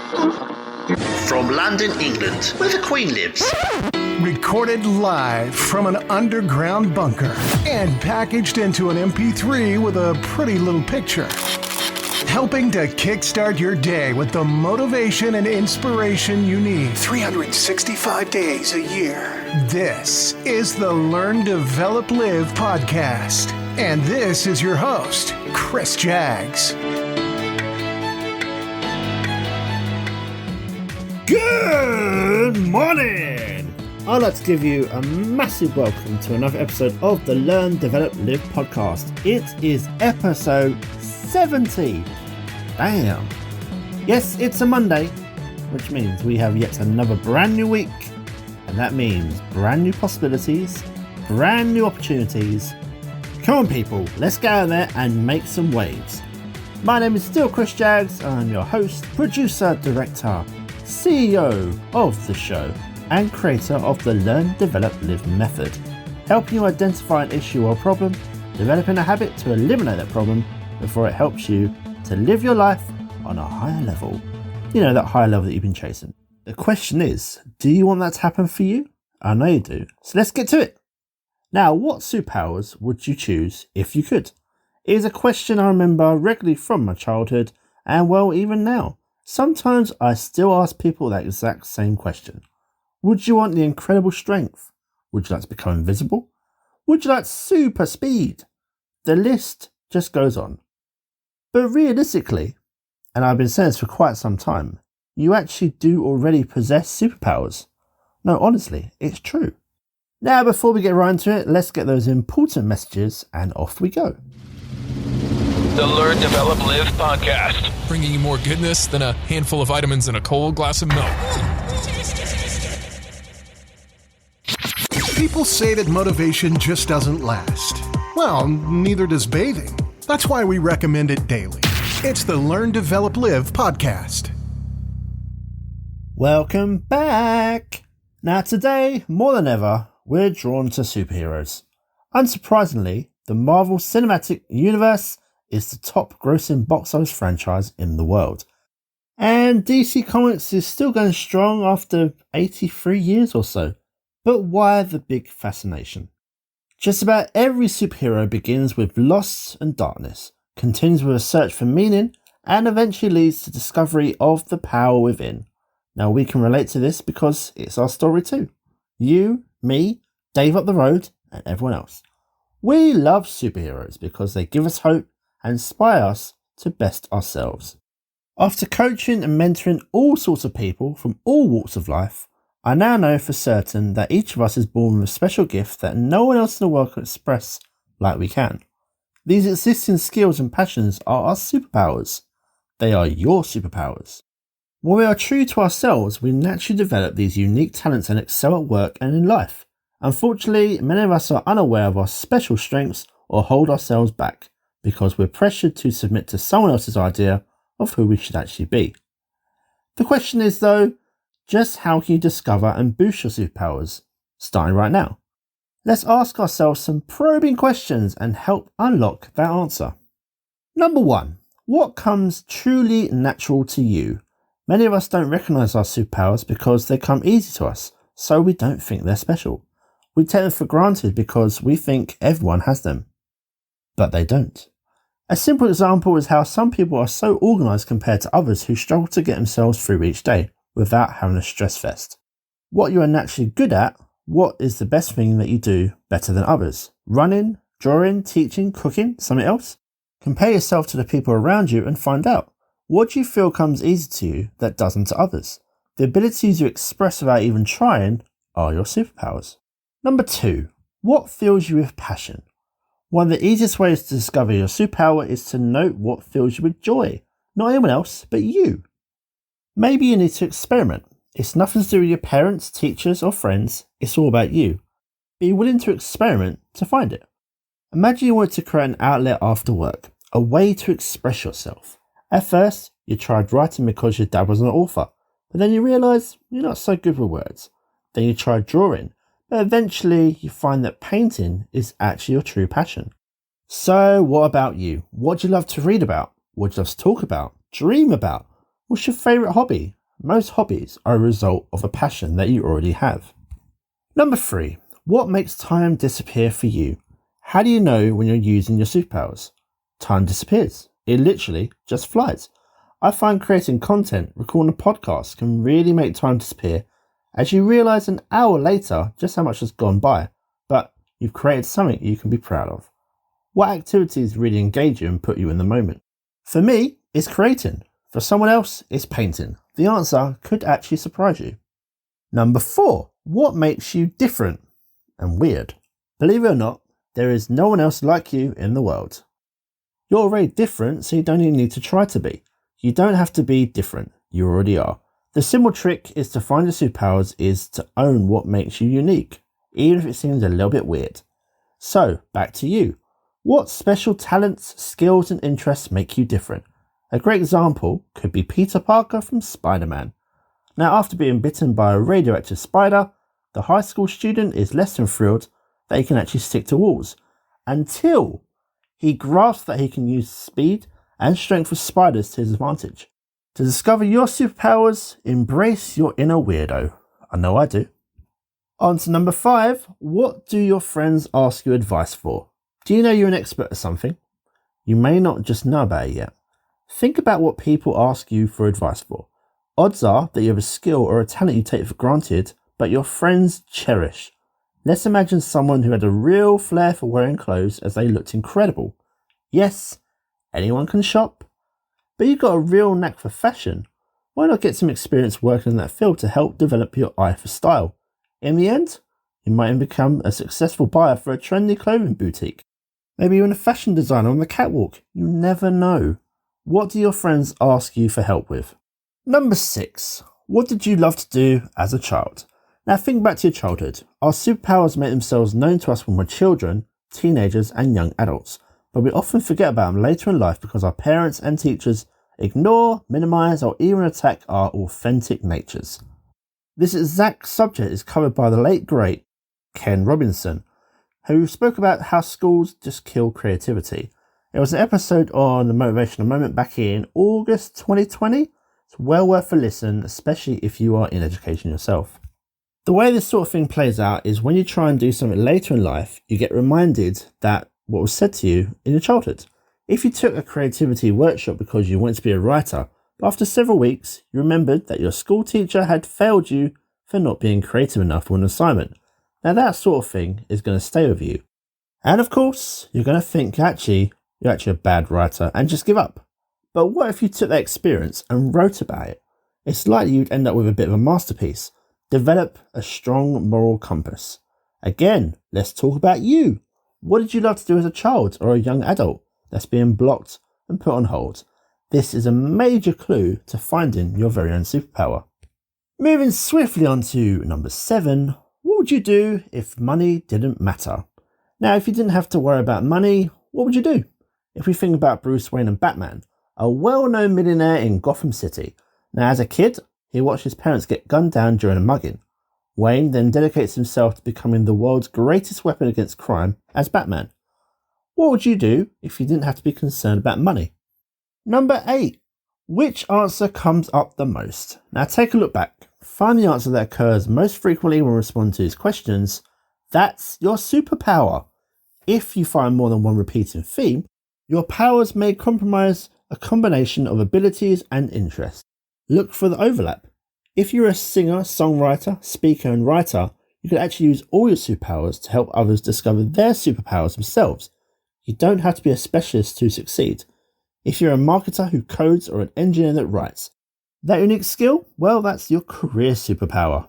From London, England, where the Queen lives. Recorded live from an underground bunker and packaged into an MP3 with a pretty little picture. Helping to kickstart your day with the motivation and inspiration you need 365 days a year. This is the Learn, Develop, Live podcast. And this is your host, Chris Jaggs. Good morning! I'd like to give you a massive welcome to another episode of the Learn, Develop, Live podcast. It is episode 70. Damn. Yes, it's a Monday, which means we have yet another brand new week. And that means brand new possibilities, brand new opportunities. Come on people, let's go out there and make some waves. My name is still Chris Jaggs. I'm your host, producer, director, CEO of the show and creator of the Learn, Develop, Live method, helping you identify an issue or problem, developing a habit to eliminate that problem before it helps you to live your life on a higher level. You know, that higher level that you've been chasing. The question is, do you want that to happen for you? I know you do. So let's get to it. Now, what superpowers would you choose if you could? It is a question I remember regularly from my childhood and well, even now. Sometimes I still ask people that exact same question. Would you want the incredible strength? Would you like to become invisible? Would you like super speed? The list just goes on. But realistically, and I've been saying this for quite some time, you actually do already possess superpowers. No, honestly, it's true. Now, before we get right into it, let's get those important messages and off we go. The Learn, Develop, Live podcast. Bringing you more goodness than a handful of vitamins and a cold glass of milk. People say that motivation just doesn't last. Well, neither does bathing. That's why we recommend it daily. It's the Learn, Develop, Live podcast. Welcome back. Now today, more than ever, we're drawn to superheroes. Unsurprisingly, the Marvel Cinematic Universe is the top grossing box office franchise in the world. And DC Comics is still going strong after 83 years or so. But why the big fascination? Just about every superhero begins with loss and darkness, continues with a search for meaning, and eventually leads to discovery of the power within. Now we can relate to this because it's our story too. You, me, Dave up the road, and everyone else. We love superheroes because they give us hope and inspire us to best ourselves. After coaching and mentoring all sorts of people from all walks of life, I now know for certain that each of us is born with a special gift that no one else in the world can express like we can. These existing skills and passions are our superpowers. They are your superpowers. When we are true to ourselves, we naturally develop these unique talents and excel at work and in life. Unfortunately, many of us are unaware of our special strengths or hold ourselves back because we're pressured to submit to someone else's idea of who we should actually be. The question is though, just how can you discover and boost your superpowers? Starting right now. Let's ask ourselves some probing questions and help unlock that answer. Number 1. What comes truly natural to you? Many of us don't recognise our superpowers because they come easy to us, so we don't think they're special. We take them for granted because we think everyone has them. But they don't. A simple example is how some people are so organised compared to others who struggle to get themselves through each day without having a stress fest. What you are naturally good at, what is the best thing that you do better than others? Running, drawing, teaching, cooking, something else? Compare yourself to the people around you and find out. What do you feel comes easy to you that doesn't to others? The abilities you express without even trying are your superpowers. Number 2. What fills you with passion? One of the easiest ways to discover your superpower is to note what fills you with joy. Not anyone else, but you. Maybe you need to experiment. It's nothing to do with your parents, teachers, or friends. It's all about you. Be willing to experiment to find it. Imagine you wanted to create an outlet after work, a way to express yourself. At first, you tried writing because your dad was an author, but then you realised you're not so good with words. Then you tried drawing, but eventually you find that painting is actually your true passion. So what about you? What do you love to read about? What do you love to talk about? Dream about? What's your favourite hobby? most hobbies are a result of a passion that you already have. Number 3. What makes time disappear for you? How do you know when you're using your superpowers? Time disappears. It literally just flies. I find creating content, recording a podcast can really make time disappear as you realise an hour later just how much has gone by, but you've created something you can be proud of. What activities really engage you and put you in the moment? For me, it's creating. For someone else, it's painting. The answer could actually surprise you. Number 4. What makes you different and weird? Believe it or not, there is no one else like you in the world. You're already different, so you don't even need to try to be. You don't have to be different. You already are. The simple trick is to find your superpowers is to own what makes you unique, even if it seems a little bit weird. So, back to you. What special talents, skills and interests make you different? A great example could be Peter Parker from Spider-Man. Now, after being bitten by a radioactive spider, the high school student is less than thrilled that he can actually stick to walls, until he grasps that he can use speed and strength of spiders to his advantage. To discover your superpowers, embrace your inner weirdo. I know I do. On to number 5. What do your friends ask you advice for? Do you know you're an expert at something? You may not just know about it yet. Think about what people ask you for advice for. Odds are that you have a skill or a talent you take for granted, but your friends cherish. Let's imagine someone who had a real flair for wearing clothes as they looked incredible. Yes, anyone can shop, but you've got a real knack for fashion. Why not get some experience working in that field to help develop your eye for style? In the end, you might even become a successful buyer for a trendy clothing boutique. Maybe you're a fashion designer on the catwalk. You never know. What do your friends ask you for help with? Number 6. What did you love to do as a child? Now think back to your childhood. Our superpowers make themselves known to us when we're children, teenagers and young adults, but we often forget about them later in life because our parents and teachers ignore, minimise or even attack our authentic natures. This exact subject is covered by the late great Ken Robinson, who spoke about how schools just kill creativity. It was an episode on the motivational moment back in August 2020. It's well worth a listen, especially if you are in education yourself. The way this sort of thing plays out is when you try and do something later in life, you get reminded that what was said to you in your childhood. If you took a creativity workshop because you wanted to be a writer, but after several weeks, you remembered that your school teacher had failed you for not being creative enough for an assignment. Now that sort of thing is going to stay with you. And of course, you're going to think you're actually a bad writer and just give up. But what if you took that experience and wrote about it? It's likely you'd end up with a bit of a masterpiece. Develop a strong moral compass. Again, let's talk about you. What did you love to do as a child or a young adult that's being blocked and put on hold? This is a major clue to finding your very own superpower. Moving swiftly on to number 7. What would you do if money didn't matter? Now, if you didn't have to worry about money, what would you do? If we think about Bruce Wayne and Batman, a well-known millionaire in Gotham City. Now, as a kid, he watched his parents get gunned down during a mugging. Wayne then dedicates himself to becoming the world's greatest weapon against crime as Batman. What would you do if you didn't have to be concerned about money? Number 8. Which answer comes up the most? Now take a look back. Find the answer that occurs most frequently when responding to these questions. That's your superpower. If you find more than one repeating theme, your powers may comprise a combination of abilities and interests. Look for the overlap. If you're a singer, songwriter, speaker and writer, you could actually use all your superpowers to help others discover their superpowers themselves. You don't have to be a specialist to succeed. If you're a marketer who codes or an engineer that writes, that unique skill, well, that's your career superpower.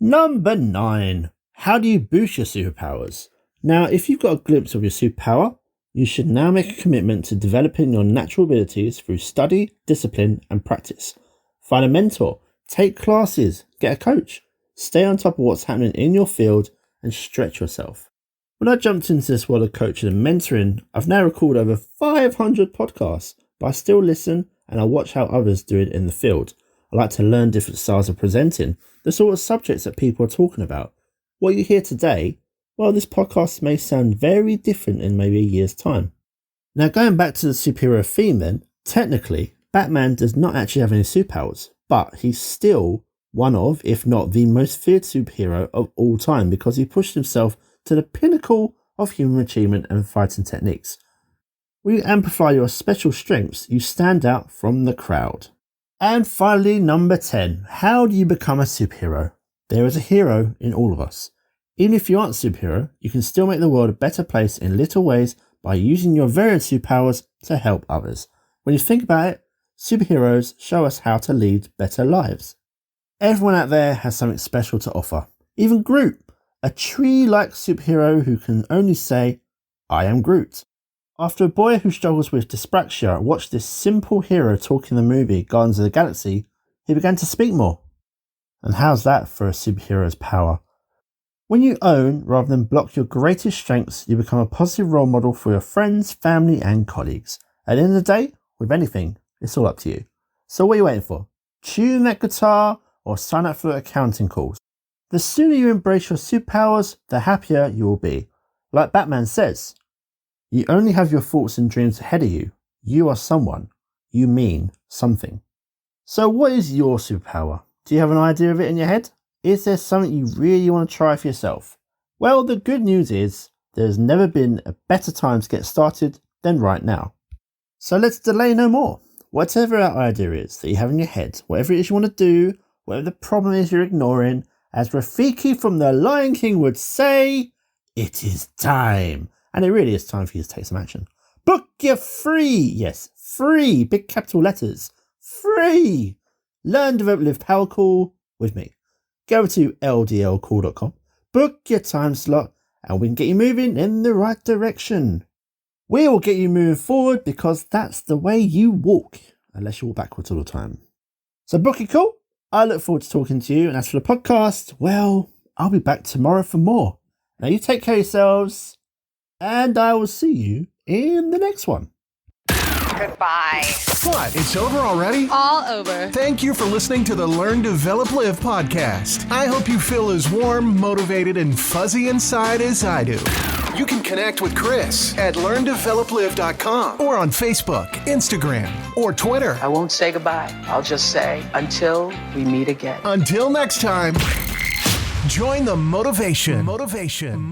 Number 9. How do you boost your superpowers? Now, if you've got a glimpse of your superpower, you should now make a commitment to developing your natural abilities through study, discipline, and practice. Find a mentor, take classes, get a coach, stay on top of what's happening in your field, and stretch yourself. When I jumped into this world of coaching and mentoring, I've now recorded over 500 podcasts, but I still listen and I watch how others do it in the field. I like to learn different styles of presenting, the sort of subjects that people are talking about. What you hear today, well, this podcast may sound very different in maybe a year's time. Now, going back to the superhero theme then, technically, Batman does not actually have any superpowers, but he's still one of, if not the most feared superhero of all time because he pushed himself to the pinnacle of human achievement and fighting techniques. When you amplify your special strengths, you stand out from the crowd. And finally, number 10. How do you become a superhero? There is a hero in all of us. Even if you aren't a superhero, you can still make the world a better place in little ways by using your various superpowers to help others. When you think about it, superheroes show us how to lead better lives. Everyone out there has something special to offer. Even Groot, a tree-like superhero who can only say, "I am Groot." After a boy who struggles with dyspraxia watched this simple hero talk in the movie Guardians of the Galaxy, he began to speak more. And how's that for a superhero's power? When you own rather than block your greatest strengths, you become a positive role model for your friends, family and colleagues. At the end of the day, with anything, it's all up to you. So what are you waiting for? Tune that guitar or sign up for accounting calls. The sooner you embrace your superpowers, the happier you will be. Like Batman says, you only have your thoughts and dreams ahead of you. You are someone. You mean something. So what is your superpower? Do you have an idea of it in your head? Is there something you really want to try for yourself? Well, the good news is there's never been a better time to get started than right now. So let's delay no more. Whatever that idea is that you have in your head, whatever it is you want to do, whatever the problem is you're ignoring, as Rafiki from The Lion King would say, it is time. And it really is time for you to take some action. Book your free, yes, free, big capital letters, free, Learn, Develop, Live Power Call with me. Go over to ldlcall.com, book your time slot, and we can get you moving in the right direction. We will get you moving forward because that's the way you walk, unless you walk backwards all the time. So book your call. I look forward to talking to you. And as for the podcast, well, I'll be back tomorrow for more. Now you take care of yourselves, and I will see you in the next one. Goodbye. What? It's over already? All over. Thank you for listening to the Learn, Develop, Live podcast. I hope you feel as warm, motivated, and fuzzy inside as I do. You can connect with Chris at LearnDevelopLive.com or on Facebook, Instagram, or Twitter. I won't say goodbye. I'll just say until we meet again. Until next time, join the motivation. Motivation.